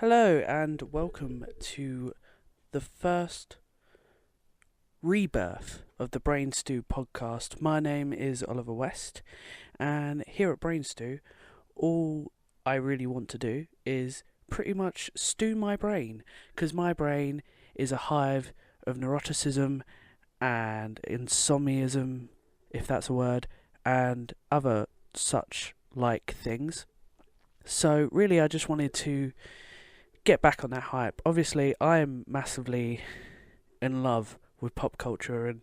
Hello and welcome to the first rebirth of the Brain Stew podcast. My name is Oliver West, and here at Brain Stew, all I really want to do is pretty much stew my brain, because my brain is a hive of neuroticism and insomniism, if that's a word, and other such like things. So really I just wanted to get back on that hype. Obviously, I am massively in love with pop culture and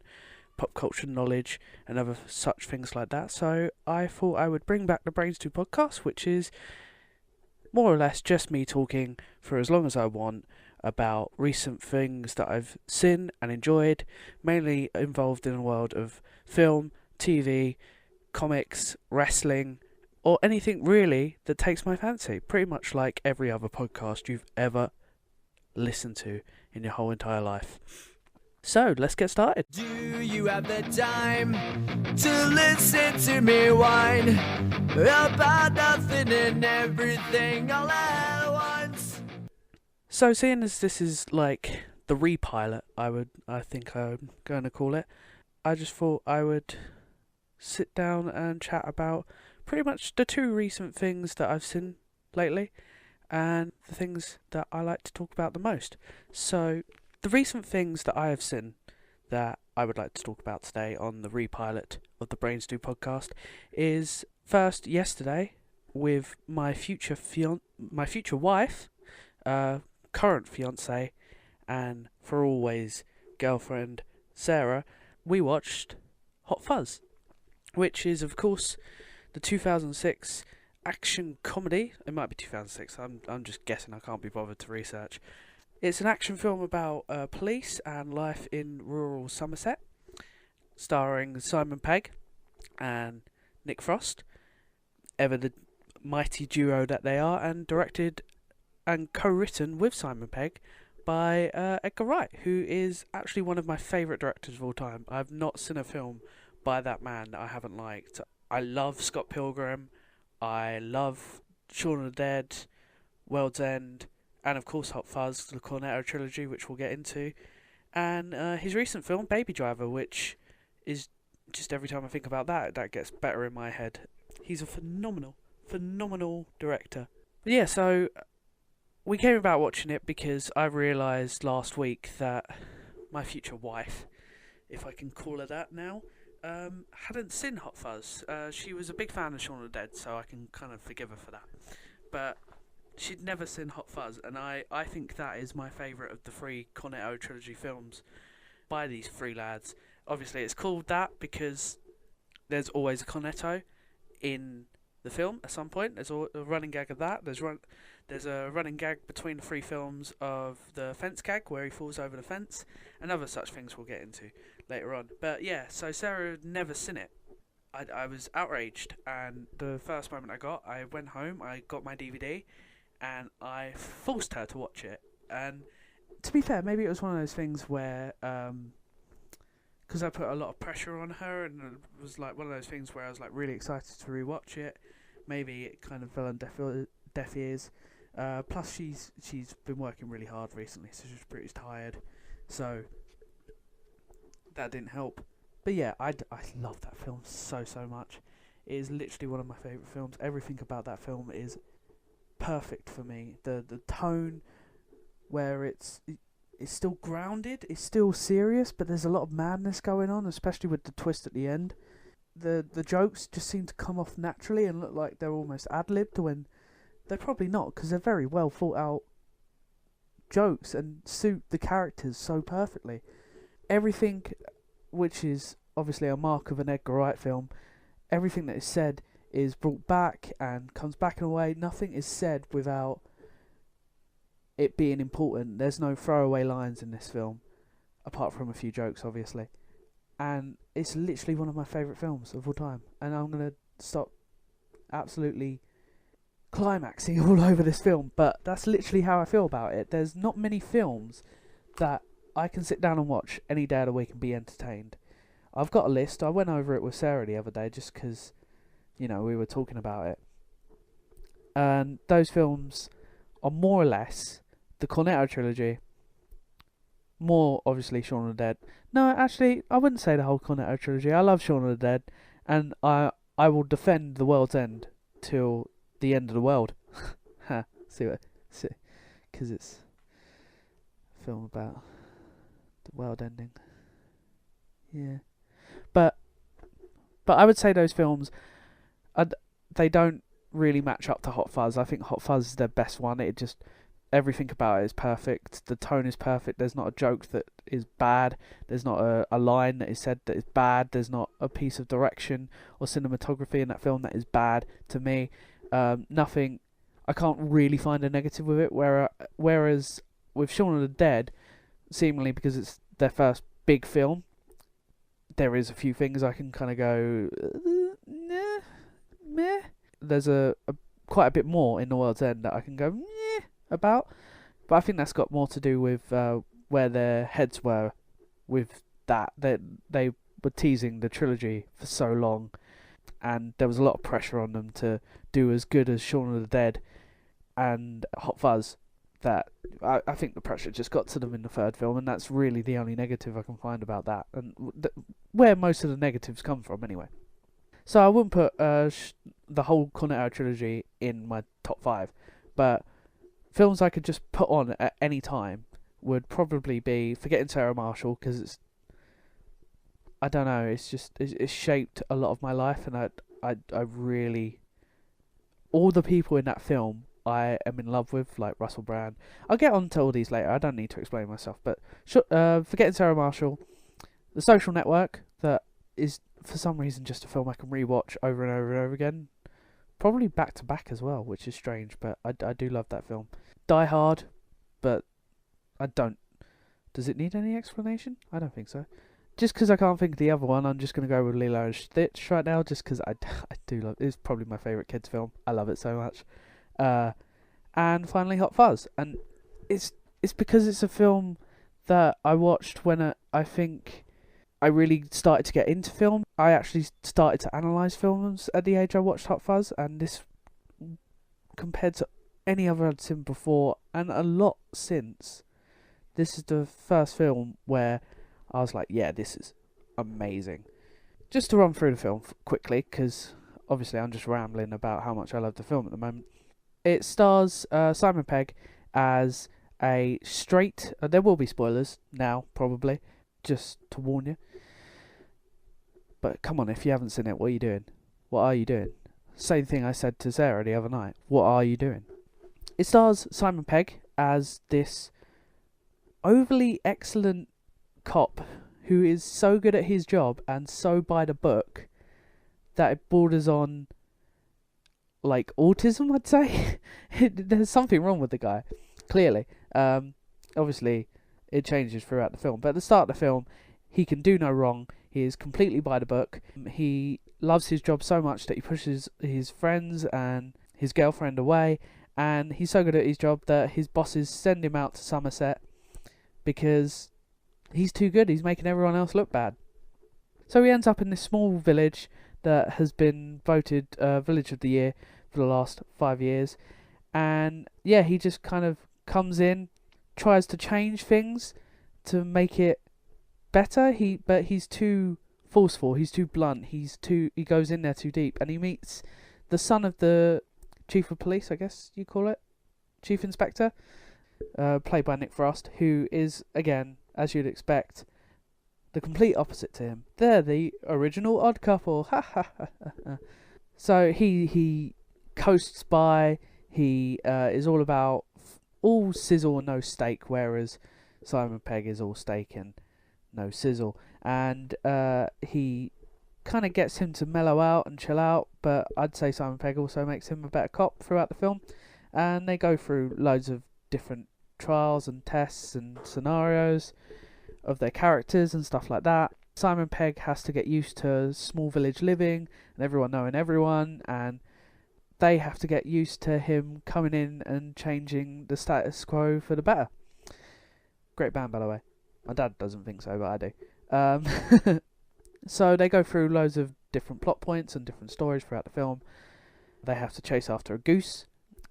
pop culture knowledge and other such things like that. So I thought I would bring back the Brains 2 podcast, which is more or less just me talking for as long as I want about recent things that I've seen and enjoyed, mainly involved in the world of film, TV, comics, wrestling, or anything really that takes my fancy. Pretty much like every other podcast you've ever listened to in your whole entire life. So, let's get started. Do you have the time to listen to me whine about nothing and everything all at once? So, seeing as this is like the Repilot, I think I'm going to call it, I just thought I would sit down and chat about pretty much the two recent things that I've seen lately and the things that I like to talk about the most. So, the recent things that I have seen that I would like to talk about today on the Repilot of the Brain Stew podcast is first yesterday with my future wife, current fiance, and for always girlfriend Sarah. We watched Hot Fuzz, which is of course the 2006 action comedy. It might be 2006. I'm just guessing. I can't be bothered to research. It's an action film about police and life in rural Somerset, starring Simon Pegg and Nick Frost, ever the mighty duo that they are, and directed and co-written with Simon Pegg by Edgar Wright, who is actually one of my favourite directors of all time. I've not seen a film by that man that I haven't liked. I love Scott Pilgrim, I love Shaun of the Dead, World's End, and of course Hot Fuzz, the Cornetto trilogy, which we'll get into, and his recent film Baby Driver, which is just every time I think about that gets better in my head. He's a phenomenal director. But yeah, so we came about watching it because I realised last week that my future wife, if I can call her that now, hadn't seen Hot Fuzz. She was a big fan of Shaun of the Dead, so I can kind of forgive her for that. But she'd never seen Hot Fuzz, and I think that is my favourite of the three Cornetto trilogy films by these three lads. Obviously, it's called that because there's always a Cornetto in the film at some point. There's a running gag of that. There's a running gag between the three films of the fence gag where he falls over the fence, and other such things we'll get into later on. But yeah, so Sarah had never seen it. I was outraged, and the first moment I went home, I got my DVD, and I forced her to watch it. And to be fair, maybe it was one of those things where, because I put a lot of pressure on her, and it was like one of those things where I was like really excited to rewatch it. Maybe it kind of fell on deaf ears. Plus, she's been working really hard recently, so she's pretty tired. So that didn't help. But yeah, I love that film so much. It is literally one of my favourite films. Everything about that film is perfect for me. The tone, where it's still grounded, it's still serious, but there's a lot of madness going on, especially with the twist at the end. The jokes just seem to come off naturally and look like they're almost ad-libbed when they're probably not, because they're very well thought out jokes and suit the characters so perfectly. Everything, which is obviously a mark of an Edgar Wright film, everything that is said is brought back and comes back in a way. Nothing is said without it being important. There's no throwaway lines in this film, apart from a few jokes, obviously. And it's literally one of my favourite films of all time. And I'm going to stop absolutely climaxing all over this film, but that's literally how I feel about it. There's not many films that I can sit down and watch any day of the week and be entertained. I've got a list. I went over it with Sarah the other day just because, we were talking about it. And those films are more or less the Cornetto trilogy. More, obviously, Shaun of the Dead. No, actually, I wouldn't say the whole Cornetto trilogy. I love Shaun of the Dead, and I will defend The World's End till the end of the world. See, because it's a film about the world ending. Yeah, but I would say those films, they don't really match up to Hot Fuzz. I think Hot Fuzz is their best one. It just, everything about it is perfect. The tone is perfect. There's not a joke that is bad. There's not a line that is said that is bad. There's not a piece of direction or cinematography in that film that is bad to me. Nothing. I can't really find a negative with it. Whereas with Shaun of the Dead, seemingly because it's their first big film, there is a few things I can kind of go, nah, meh. There's quite a bit more in The World's End that I can go, meh, about, but I think that's got more to do with where their heads were with that. They were teasing the trilogy for so long, and there was a lot of pressure on them to do as good as Shaun of the Dead and Hot Fuzz, that I think the pressure just got to them in the third film, and that's really the only negative I can find about that, and where most of the negatives come from anyway. So I wouldn't put the whole Cornetto trilogy in my top 5, but films I could just put on at any time would probably be Forgetting Sarah Marshall, because it's, I don't know, it's shaped a lot of my life, and I really, all the people in that film I am in love with, like Russell Brand. I'll get on to all these later. I don't need to explain myself, but Forgetting Sarah Marshall, The Social Network, that is for some reason just a film I can rewatch over and over and over again, probably back to back as well, which is strange, but I do love that film. Die Hard, but I don't. Does it need any explanation? I don't think so. Just because I can't think of the other one, I'm just going to go with Lilo and Stitch right now, just because I do love it. It's probably my favourite kids film. I love it so much. And finally Hot Fuzz, and it's because it's a film that I watched when I think I really started to get into film. I actually started to analyse films at the age I watched Hot Fuzz, and this, compared to any other I'd seen before, and a lot since, this is the first film where I was like, yeah, this is amazing. Just to run through the film quickly, because obviously I'm just rambling about how much I love the film at the moment. It stars Simon Pegg as a straight... there will be spoilers now, probably, just to warn you. But come on, if you haven't seen it, what are you doing? What are you doing? Same thing I said to Sarah the other night. What are you doing? It stars Simon Pegg as this overly excellent cop who is so good at his job and so by the book that it borders on, like, autism, I'd say. There's something wrong with the guy, clearly. Obviously, it changes throughout the film, but at the start of the film, he can do no wrong. He is completely by the book. He loves his job so much that he pushes his friends and his girlfriend away, and he's so good at his job that his bosses send him out to Somerset because he's too good. He's making everyone else look bad. So he ends up in this small village that has been voted Village of the Year for the last 5 years. And yeah, he just kind of comes in, tries to change things to make it better. But he's too forceful, he's too blunt, he goes in there too deep, and he meets the son of the chief of police, I guess you call it, chief inspector, played by Nick Frost, who is, again, as you'd expect, the complete opposite to him. They're the original odd couple. Ha ha ha ha. So he coasts by. He is all about all sizzle and no steak, whereas Simon Pegg is all steak and no sizzle. And he kind of gets him to mellow out and chill out, but I'd say Simon Pegg also makes him a better cop throughout the film. And they go through loads of different trials and tests and scenarios of their characters and stuff like that. Simon Pegg has to get used to small village living and everyone knowing everyone, and they have to get used to him coming in and changing the status quo for the better. Great band, by the way. My dad doesn't think so, but I do. So they go through loads of different plot points and different stories throughout the film. They have to chase after a goose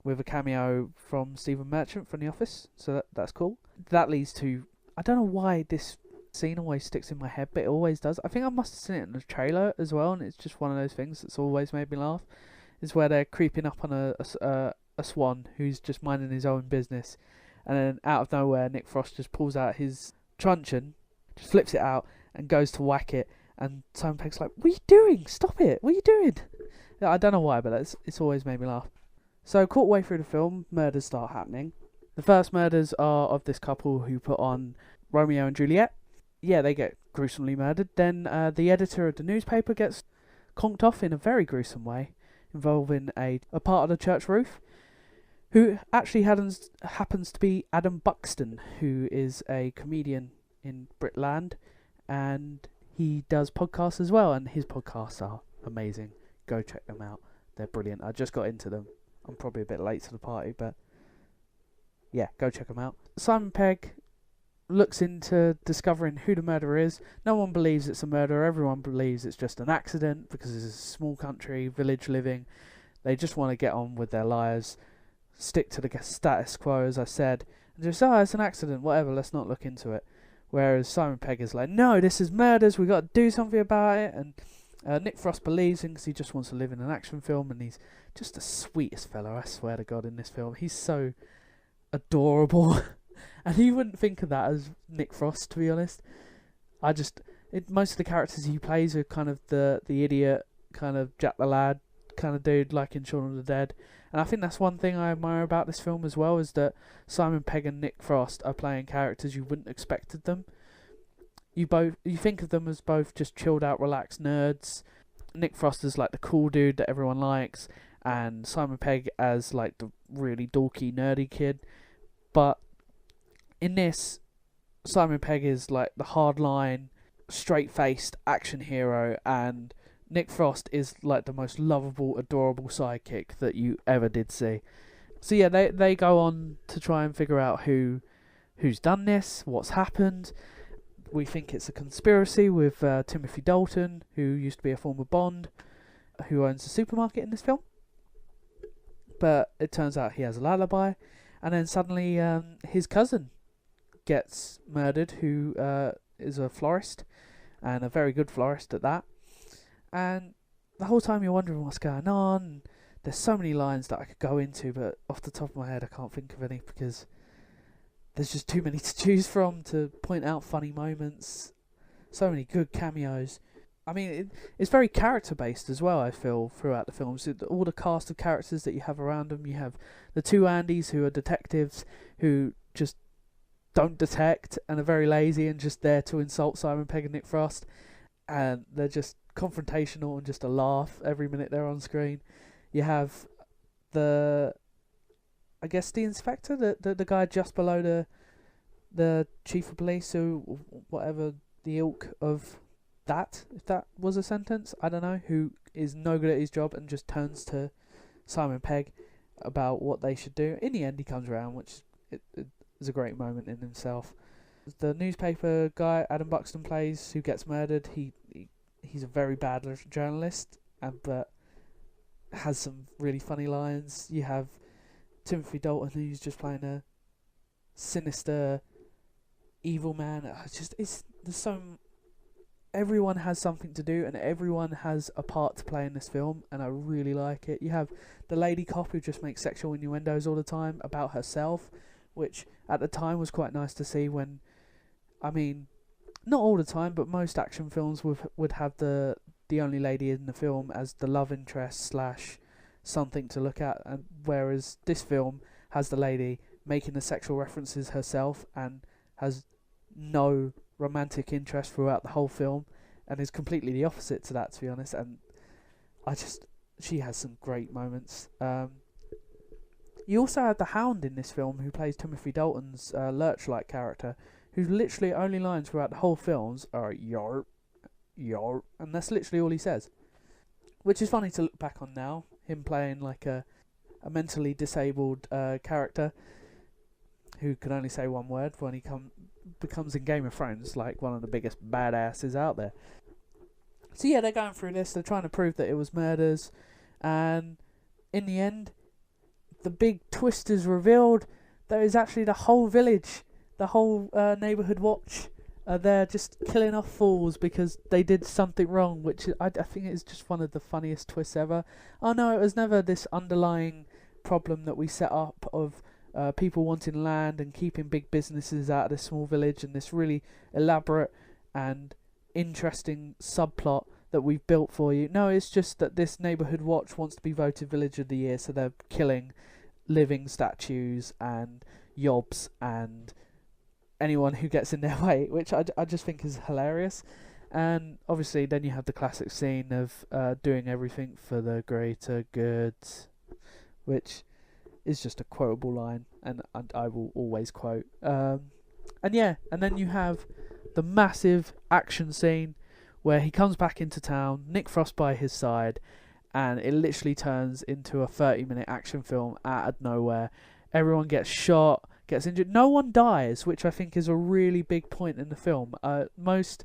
with a cameo from Stephen Merchant from The Office, so that's cool. That leads to, I don't know why this scene always sticks in my head, but it always does. I think I must have seen it in the trailer as well, and it's just one of those things that's always made me laugh. Is where they're creeping up on a swan who's just minding his own business, and then out of nowhere Nick Frost just pulls out his truncheon, just flips it out and goes to whack it, and Simon Pegg's like, "What are you doing? Stop it! What are you doing?" I don't know why, but it's always made me laugh. So, quarter way through the film, murders start happening. The first murders are of this couple who put on Romeo and Juliet. Yeah, they get gruesomely murdered. Then the editor of the newspaper gets conked off in a very gruesome way, involving a part of the church roof, who actually happens to be Adam Buxton, who is a comedian in Britland, and he does podcasts as well, and his podcasts are amazing. Go check them out. They're brilliant. I just got into them. I'm probably a bit late to the party, but yeah, go check them out. Simon Pegg looks into discovering who the murderer is. No one believes it's a murder. Everyone believes it's just an accident because it's a small country, village living. They just want to get on with their lives, stick to the status quo, as I said, and just, it's an accident, whatever, let's not look into it. Whereas Simon Pegg is like, no, this is murders, we got to do something about it. And Nick Frost believes him because he just wants to live in an action film, and he's just the sweetest fellow, I swear to God, in this film. He's so adorable. And you wouldn't think of that as Nick Frost, to be honest. Most of the characters he plays are kind of the idiot, kind of Jack the Lad kind of dude, like in Shaun of the Dead. And I think that's one thing I admire about this film as well, is that Simon Pegg and Nick Frost are playing characters you wouldn't expect of them. You think of them as both just chilled out, relaxed nerds. Nick Frost is like the cool dude that everyone likes, and Simon Pegg as like the really dorky, nerdy kid. But in this, Simon Pegg is like the hardline, straight-faced action hero, and Nick Frost is like the most lovable, adorable sidekick that you ever did see. So yeah, they go on to try and figure out who's done this, what's happened. We think it's a conspiracy with Timothy Dalton, who used to be a former Bond, who owns a supermarket in this film. But it turns out he has a alibi, and then suddenly his cousin gets murdered, who is a florist, and a very good florist at that. And the whole time you're wondering what's going on. There's so many lines that I could go into, but off the top of my head I can't think of any, because there's just too many to choose from to point out funny moments. So many good cameos. I mean, it's very character-based as well, I feel, throughout the film. So all the cast of characters that you have around them. You have the two Andys, who are detectives, who just don't detect and are very lazy and just there to insult Simon Pegg and Nick Frost. And they're just confrontational and just a laugh every minute they're on screen. You have the inspector, the guy just below the chief of police, who, whatever the ilk of that, if that was a sentence, I don't know, who is no good at his job and just turns to Simon Pegg about what they should do. In the end, he comes around, which is a great moment in himself. The newspaper guy Adam Buxton plays, who gets murdered, he's a very bad journalist, but has some really funny lines. You have Timothy Dalton, who's just playing a sinister, evil man. Everyone has something to do, and everyone has a part to play in this film, and I really like it. You have the lady cop who just makes sexual innuendos all the time about herself, which at the time was quite nice to see. When, I mean, not all the time, but most action films would have the only lady in the film as the love interest / something to look at, and whereas this film has the lady making the sexual references herself and has no romantic interest throughout the whole film, and is completely the opposite to that, to be honest. And she has some great moments. You also have the Hound in this film, who plays Timothy Dalton's Lurch-like character, whose literally only lines throughout the whole films are "yarp, yarp," and that's literally all he says. Which is funny to look back on now, him playing like a mentally disabled character who can only say one word when he becomes in Game of Thrones like one of the biggest badasses out there. So yeah, they're going through this, they're trying to prove that it was murders, and in the end, the big twist is revealed. There is actually the whole village, the whole neighbourhood watch. They're just killing off fools because they did something wrong, which I think is just one of the funniest twists ever. Oh no, it was never this underlying problem that we set up of people wanting land and keeping big businesses out of this small village, and this really elaborate and interesting subplot that we've built for you. No, it's just that this neighbourhood watch wants to be voted Village of the Year, so they're killing living statues and yobs and anyone who gets in their way, which I just think is hilarious. And obviously then you have the classic scene of doing everything for the greater good, which is just a quotable line, and I will always quote. And then you have the massive action scene where he comes back into town, Nick Frost by his side, and it literally turns into a 30-minute action film out of nowhere. Everyone gets shot, gets injured. No one dies, which I think is a really big point in the film. Most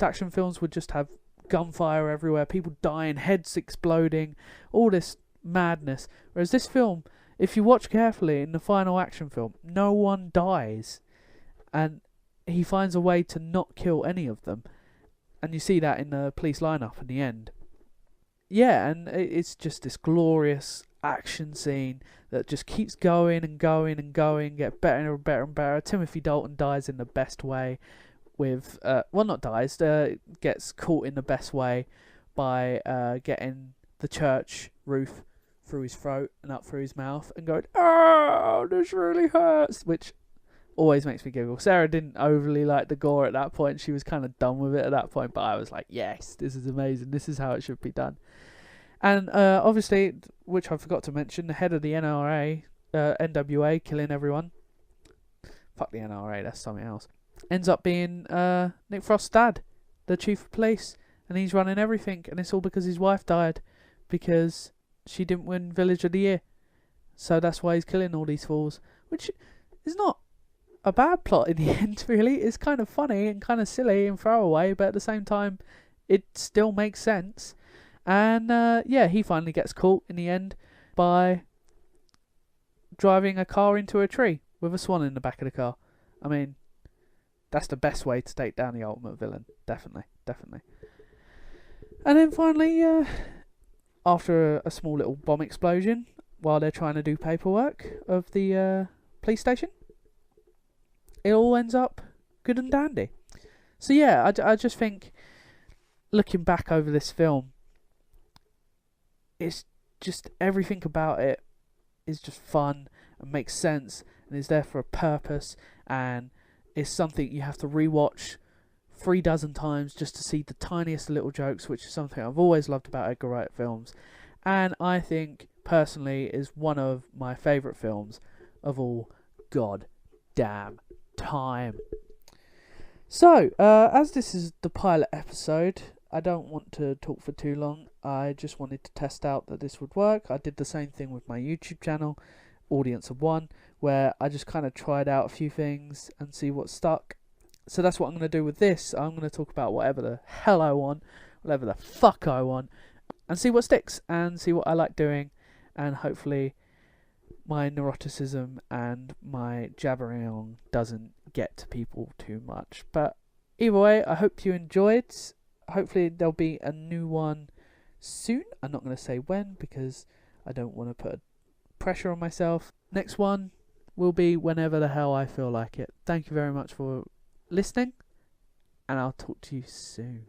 action films would just have gunfire everywhere, people dying, heads exploding, all this madness. Whereas this film, if you watch carefully in the final action film, no one dies, and he finds a way to not kill any of them, and you see that in the police lineup in the end. Yeah, and it's just this glorious action scene that just keeps going and going and going, get better and better and better. Timothy Dalton dies in the best way with, gets caught in the best way by getting the church roof through his throat and up through his mouth and going, "Oh, this really hurts," which always makes me giggle. Sarah didn't overly like the gore at that point. She was kind of done with it at that point, but I was like, yes, this is amazing. This is how it should be done. And obviously, which I forgot to mention, the head of the NWA, killing everyone. Fuck the NRA, that's something else. Ends up being Nick Frost's dad, the chief of police, and he's running everything, and it's all because his wife died, because she didn't win Village of the Year. So that's why he's killing all these fools, which is not a bad plot in the end, really. It's kind of funny and kind of silly and throwaway, but at the same time, it still makes sense. And he finally gets caught in the end by driving a car into a tree with a swan in the back of the car. I mean, that's the best way to take down the ultimate villain. Definitely. And then finally, after a small little bomb explosion, while they're trying to do paperwork of the police station, it all ends up good and dandy. So yeah, I just think, looking back over this film, it's just everything about it is just fun and makes sense and is there for a purpose, and is something you have to rewatch 36 times just to see the tiniest little jokes, which is something I've always loved about Edgar Wright films, and I think personally is one of my favourite films of all goddamn time. So, as this is the pilot episode, I don't want to talk for too long. I just wanted to test out that this would work. I did the same thing with my YouTube channel, Audience of One, where I just kind of tried out a few things and see what stuck. So that's what I'm going to do with this. I'm going to talk about whatever the hell I want, whatever the fuck I want, and see what sticks and see what I like doing, and hopefully my neuroticism and my jabbering on doesn't get to people too much. But either way, I hope you enjoyed. Hopefully there'll be a new one soon. I'm not going to say when because I don't want to put pressure on myself. Next one will be whenever the hell I feel like it. Thank you very much for listening, and I'll talk to you soon.